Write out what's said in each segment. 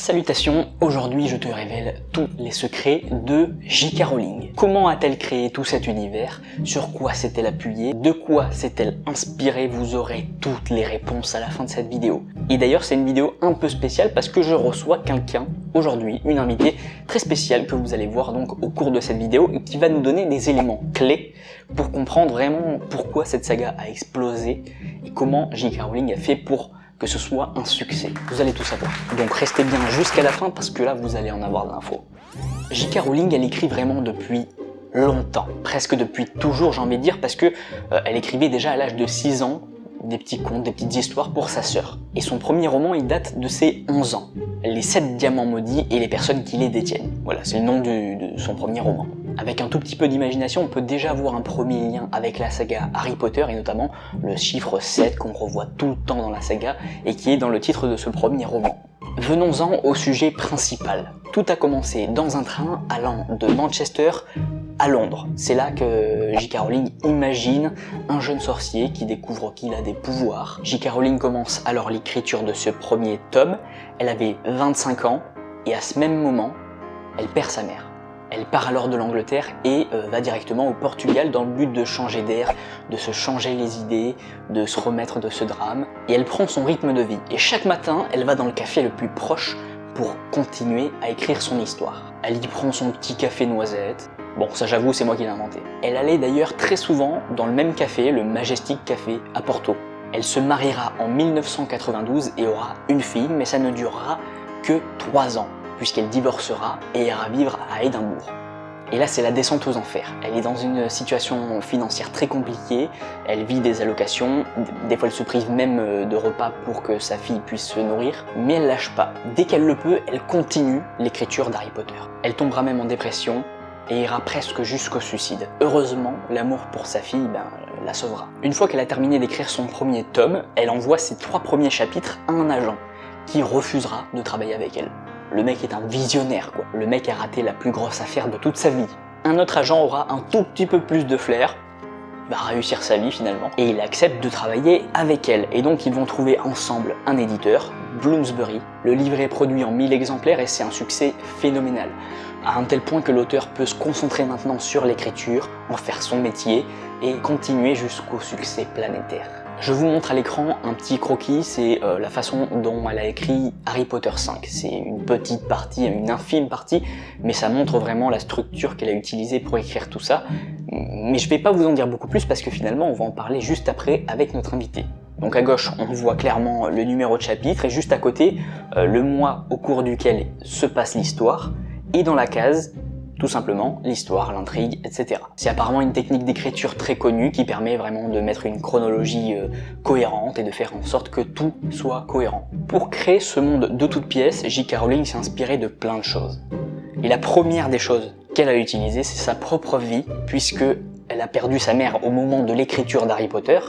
Salutations, aujourd'hui je te révèle tous les secrets de J.K. Rowling. Comment a-t-elle créé tout cet univers? Sur quoi s'est-elle appuyée? De quoi s'est-elle inspirée? Vous aurez toutes les réponses à la fin de cette vidéo. Et d'ailleurs c'est une vidéo un peu spéciale parce que je reçois quelqu'un aujourd'hui, une invitée très spéciale que vous allez voir donc au cours de cette vidéo et qui va nous donner des éléments clés pour comprendre vraiment pourquoi cette saga a explosé et comment J.K. Rowling a fait pour que ce soit un succès. Vous allez tout savoir. Donc restez bien jusqu'à la fin parce que là vous allez en avoir de l'info. J.K. Rowling, elle écrit vraiment depuis longtemps, presque depuis toujours j'ai envie de dire, parce que elle écrivait déjà à l'âge de 6 ans des petits contes, des petites histoires pour sa sœur. Et son premier roman, il date de ses 11 ans. Les 7 diamants maudits et les personnes qui les détiennent. Voilà, c'est le nom de son premier roman. Avec un tout petit peu d'imagination, on peut déjà avoir un premier lien avec la saga Harry Potter et notamment le chiffre 7 qu'on revoit tout le temps dans la saga et qui est dans le titre de ce premier roman. Venons-en au sujet principal. Tout a commencé dans un train allant de Manchester à Londres. C'est là que J.K. Rowling imagine un jeune sorcier qui découvre qu'il a des pouvoirs. J.K. Rowling commence alors l'écriture de ce premier tome. Elle avait 25 ans et à ce même moment, elle perd sa mère. Elle part alors de l'Angleterre et va directement au Portugal dans le but de changer d'air, de se changer les idées, de se remettre de ce drame. Et elle prend son rythme de vie. Et chaque matin, elle va dans le café le plus proche pour continuer à écrire son histoire. Elle y prend son petit café noisette. Bon, ça j'avoue, c'est moi qui l'ai inventé. Elle allait d'ailleurs très souvent dans le même café, le Majestic Café à Porto. Elle se mariera en 1992 et aura une fille, mais ça ne durera que 3 ans. Puisqu'elle divorcera et ira vivre à Édimbourg. Et là c'est la descente aux enfers. Elle est dans une situation financière très compliquée, elle vit des allocations, des fois elle se prive même de repas pour que sa fille puisse se nourrir, mais elle lâche pas. Dès qu'elle le peut, elle continue l'écriture d'Harry Potter. Elle tombera même en dépression et ira presque jusqu'au suicide. Heureusement, l'amour pour sa fille la sauvera. Une fois qu'elle a terminé d'écrire son premier tome, elle envoie ses 3 premiers chapitres à un agent qui refusera de travailler avec elle. Le mec est un visionnaire quoi. Le mec a raté la plus grosse affaire de toute sa vie. Un autre agent aura un tout petit peu plus de flair, va réussir sa vie finalement, et il accepte de travailler avec elle. Et donc ils vont trouver ensemble un éditeur, Bloomsbury. Le livre est produit en 1000 exemplaires et c'est un succès phénoménal. À un tel point que l'auteur peut se concentrer maintenant sur l'écriture, en faire son métier et continuer jusqu'au succès planétaire. Je vous montre à l'écran un petit croquis, c'est la façon dont elle a écrit Harry Potter 5. C'est une petite partie, une infime partie, mais ça montre vraiment la structure qu'elle a utilisée pour écrire tout ça. Mais je vais pas vous en dire beaucoup plus parce que finalement on va en parler juste après avec notre invité. Donc à gauche on voit clairement le numéro de chapitre et juste à côté le mois au cours duquel se passe l'histoire et dans la case tout simplement l'histoire, l'intrigue, etc. C'est apparemment une technique d'écriture très connue qui permet vraiment de mettre une chronologie cohérente et de faire en sorte que tout soit cohérent. Pour créer ce monde de toutes pièces, J.K. Rowling s'est inspirée de plein de choses. Et la première des choses qu'elle a utilisées, c'est sa propre vie, puisque elle a perdu sa mère au moment de l'écriture d'Harry Potter,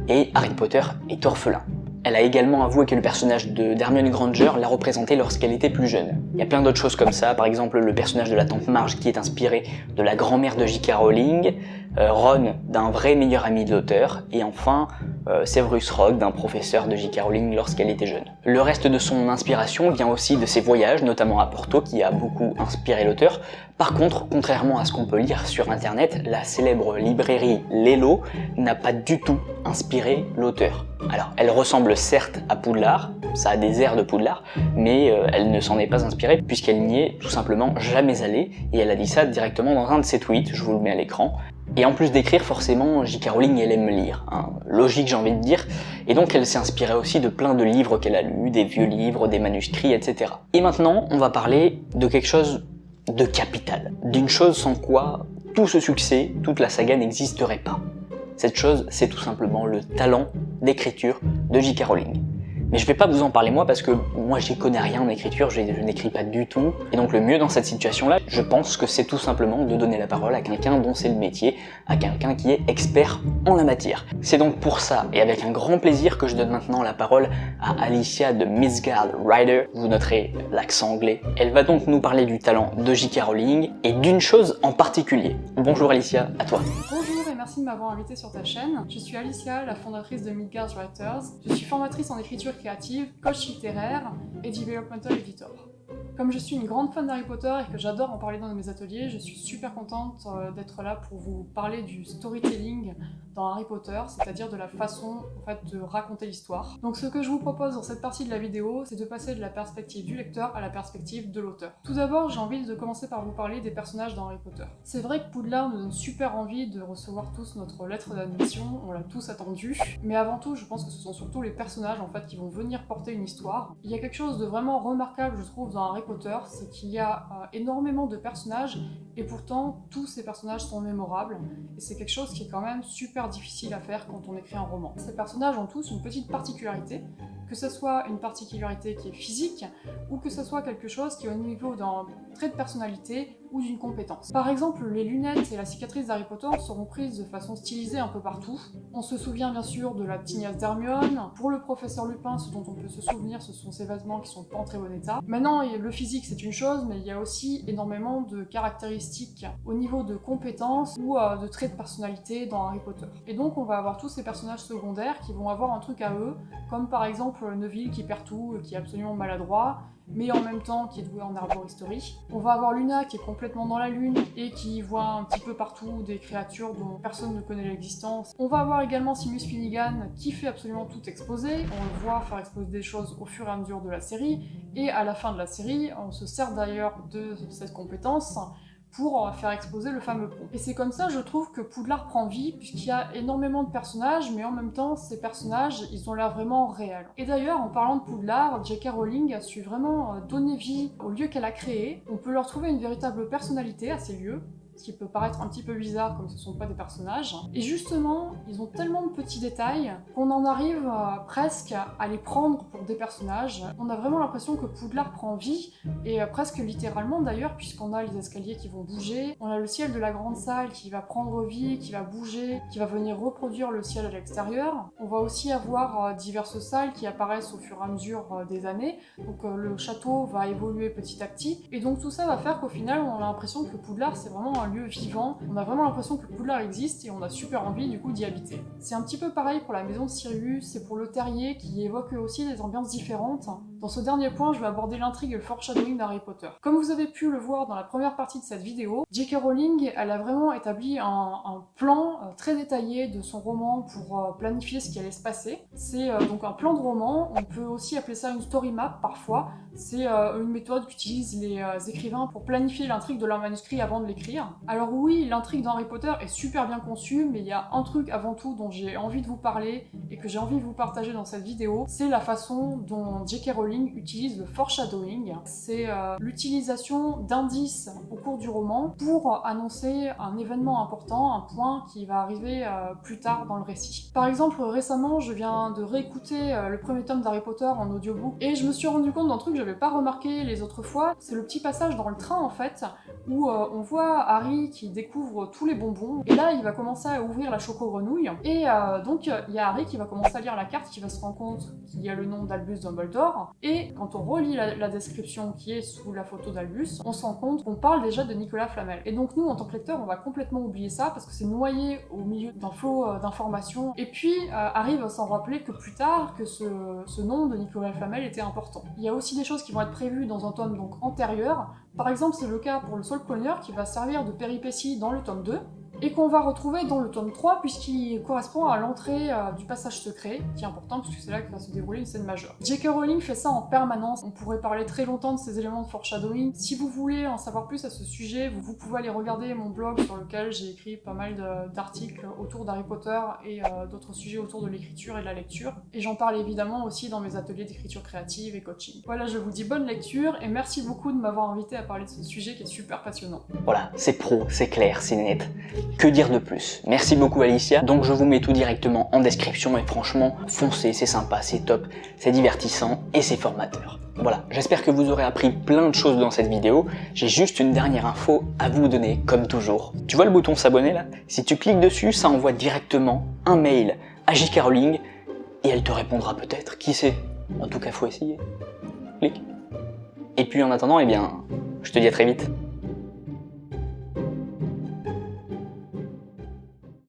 et Harry Potter est orphelin. Elle a également avoué que le personnage d'Hermione Granger l'a représenté lorsqu'elle était plus jeune. Il y a plein d'autres choses comme ça, par exemple le personnage de la tante Marge qui est inspiré de la grand-mère de J.K. Rowling, Ron d'un vrai meilleur ami de l'auteur, et enfin Severus Rogue d'un professeur de J.K. Rowling lorsqu'elle était jeune. Le reste de son inspiration vient aussi de ses voyages, notamment à Porto qui a beaucoup inspiré l'auteur. Par contre, contrairement à ce qu'on peut lire sur internet, la célèbre librairie Lelo n'a pas du tout inspiré l'auteur. Alors, elle ressemble certes à Poudlard, ça a des airs de Poudlard, mais elle ne s'en est pas inspirée puisqu'elle n'y est tout simplement jamais allée, et elle a dit ça directement dans un de ses tweets, je vous le mets à l'écran. Et en plus d'écrire, forcément, J.K. Rowling, elle aime lire, hein. Logique j'ai envie de dire, et donc elle s'est inspirée aussi de plein de livres qu'elle a lus, des vieux livres, des manuscrits, etc. Et maintenant, on va parler de quelque chose de capital, d'une chose sans quoi tout ce succès, toute la saga n'existerait pas. Cette chose, c'est tout simplement le talent d'écriture de J.K. Rowling. Mais je vais pas vous en parler moi parce que moi j'y connais rien en écriture, je n'écris pas du tout. Et donc le mieux dans cette situation-là, je pense que c'est tout simplement de donner la parole à quelqu'un dont c'est le métier, à quelqu'un qui est expert en la matière. C'est donc pour ça, et avec un grand plaisir, que je donne maintenant la parole à Alicia de Misguided Writer. Vous noterez l'accent anglais. Elle va donc nous parler du talent de J.K. Rowling et d'une chose en particulier. Bonjour Alicia, à toi. Bonjour et merci de m'avoir invité sur ta chaîne. Je suis Alicia, la fondatrice de Misguided Writers. Je suis formatrice en écriture créative, coach littéraire et developmental editor. Comme je suis une grande fan d'Harry Potter et que j'adore en parler dans mes ateliers, je suis super contente d'être là pour vous parler du storytelling dans Harry Potter, c'est-à-dire de la façon en fait, de raconter l'histoire. Donc ce que je vous propose dans cette partie de la vidéo, c'est de passer de la perspective du lecteur à la perspective de l'auteur. Tout d'abord, j'ai envie de commencer par vous parler des personnages dans Harry Potter. C'est vrai que Poudlard nous donne super envie de recevoir tous notre lettre d'admission, on l'a tous attendu, mais avant tout, je pense que ce sont surtout les personnages en fait qui vont venir porter une histoire. Il y a quelque chose de vraiment remarquable, je trouve, dans Harry Potter, c'est qu'il y a énormément de personnages et pourtant tous ces personnages sont mémorables et c'est quelque chose qui est quand même super difficile à faire quand on écrit un roman. Ces personnages ont tous une petite particularité, que ce soit une particularité qui est physique ou que ce soit quelque chose qui est au niveau d'un trait de personnalité ou d'une compétence. Par exemple, les lunettes et la cicatrice d'Harry Potter seront prises de façon stylisée un peu partout. On se souvient bien sûr de la tignasse d'Hermione. Pour le professeur Lupin, ce dont on peut se souvenir, ce sont ses vêtements qui sont pas en très bon état. Maintenant, le physique c'est une chose, mais il y a aussi énormément de caractéristiques au niveau de compétences ou de traits de personnalité dans Harry Potter. Et donc on va avoir tous ces personnages secondaires qui vont avoir un truc à eux, comme par exemple Neville qui perd tout, qui est absolument maladroit, mais en même temps qui est doué en herboristerie. On va avoir Luna qui est complètement dans la lune et qui voit un petit peu partout des créatures dont personne ne connaît l'existence. On va avoir également Seamus Finnegan qui fait absolument tout exploser. On le voit faire exploser des choses au fur et à mesure de la série, et à la fin de la série, on se sert d'ailleurs de cette compétence pour faire exploser le fameux pont. Et c'est comme ça, je trouve, que Poudlard prend vie, puisqu'il y a énormément de personnages, mais en même temps, ces personnages, ils ont l'air vraiment réels. Et d'ailleurs, en parlant de Poudlard, J.K. Rowling a su vraiment donner vie aux lieux qu'elle a créés. On peut leur trouver une véritable personnalité à ces lieux, ce qui peut paraître un petit peu bizarre comme ce ne sont pas des personnages. Et justement, ils ont tellement de petits détails qu'on en arrive presque à les prendre pour des personnages. On a vraiment l'impression que Poudlard prend vie, et presque littéralement d'ailleurs, puisqu'on a les escaliers qui vont bouger, on a le ciel de la grande salle qui va prendre vie, qui va bouger, qui va venir reproduire le ciel à l'extérieur. On va aussi avoir diverses salles qui apparaissent au fur et à mesure des années, donc le château va évoluer petit à petit, et donc tout ça va faire qu'au final, on a l'impression que Poudlard c'est vraiment un lieu vivant, on a vraiment l'impression que Poudlard existe et on a super envie du coup d'y habiter. C'est un petit peu pareil pour la maison de Sirius, c'est pour le terrier qui évoque aussi des ambiances différentes. Dans ce dernier point, je vais aborder l'intrigue et le foreshadowing d'Harry Potter. Comme vous avez pu le voir dans la première partie de cette vidéo, J.K. Rowling, elle a vraiment établi un plan très détaillé de son roman pour planifier ce qui allait se passer. C'est donc un plan de roman, on peut aussi appeler ça une story map parfois. C'est une méthode qu'utilisent les écrivains pour planifier l'intrigue de leur manuscrit avant de l'écrire. Alors oui, l'intrigue d'Harry Potter est super bien conçue, mais il y a un truc avant tout dont j'ai envie de vous parler et que j'ai envie de vous partager dans cette vidéo, c'est la façon dont J.K. Rowling utilise le foreshadowing. C'est l'utilisation d'indices au cours du roman pour annoncer un événement important, un point qui va arriver plus tard dans le récit. Par exemple, récemment, je viens de réécouter le premier tome d'Harry Potter en audiobook et je me suis rendu compte d'un truc que j'avais pas remarqué les autres fois, c'est le petit passage dans le train en fait, où on voit Harry qui découvre tous les bonbons, et là il va commencer à ouvrir la choco-grenouille, et donc il y a Harry qui va commencer à lire la carte, qui va se rendre compte qu'il y a le nom d'Albus Dumbledore, et quand on relit la description qui est sous la photo d'Albus, on se rend compte qu'on parle déjà de Nicolas Flamel. Et donc nous, en tant que lecteur, on va complètement oublier ça, parce que c'est noyé au milieu d'un flot d'informations, et puis Harry va s'en rappeler que plus tard, que ce nom de Nicolas Flamel était important. Il y a aussi des choses qui vont être prévues dans un tome donc antérieur. Par exemple, c'est le cas pour le Saule Poigneur qui va servir de péripétie dans le tome 2, et qu'on va retrouver dans le tome 3 puisqu'il correspond à l'entrée du passage secret, qui est important puisque c'est là que va se dérouler une scène majeure. J.K. Rowling fait ça en permanence, on pourrait parler très longtemps de ces éléments de foreshadowing. Si vous voulez en savoir plus à ce sujet, vous pouvez aller regarder mon blog sur lequel j'ai écrit pas mal d'articles autour d'Harry Potter et d'autres sujets autour de l'écriture et de la lecture. Et j'en parle évidemment aussi dans mes ateliers d'écriture créative et coaching. Voilà, je vous dis bonne lecture et merci beaucoup de m'avoir invité à parler de ce sujet qui est super passionnant. Voilà, c'est pro, c'est clair, c'est net. Que dire de plus? Merci beaucoup Alicia, donc je vous mets tout directement en description et franchement, foncez, c'est sympa, c'est top, c'est divertissant et c'est formateur. Voilà, j'espère que vous aurez appris plein de choses dans cette vidéo. J'ai juste une dernière info à vous donner, comme toujours. Tu vois le bouton s'abonner là? Si tu cliques dessus, ça envoie directement un mail à J.K. Rowling et elle te répondra peut-être, qui sait? En tout cas, faut essayer. Clique. Et puis en attendant, eh bien, je te dis à très vite.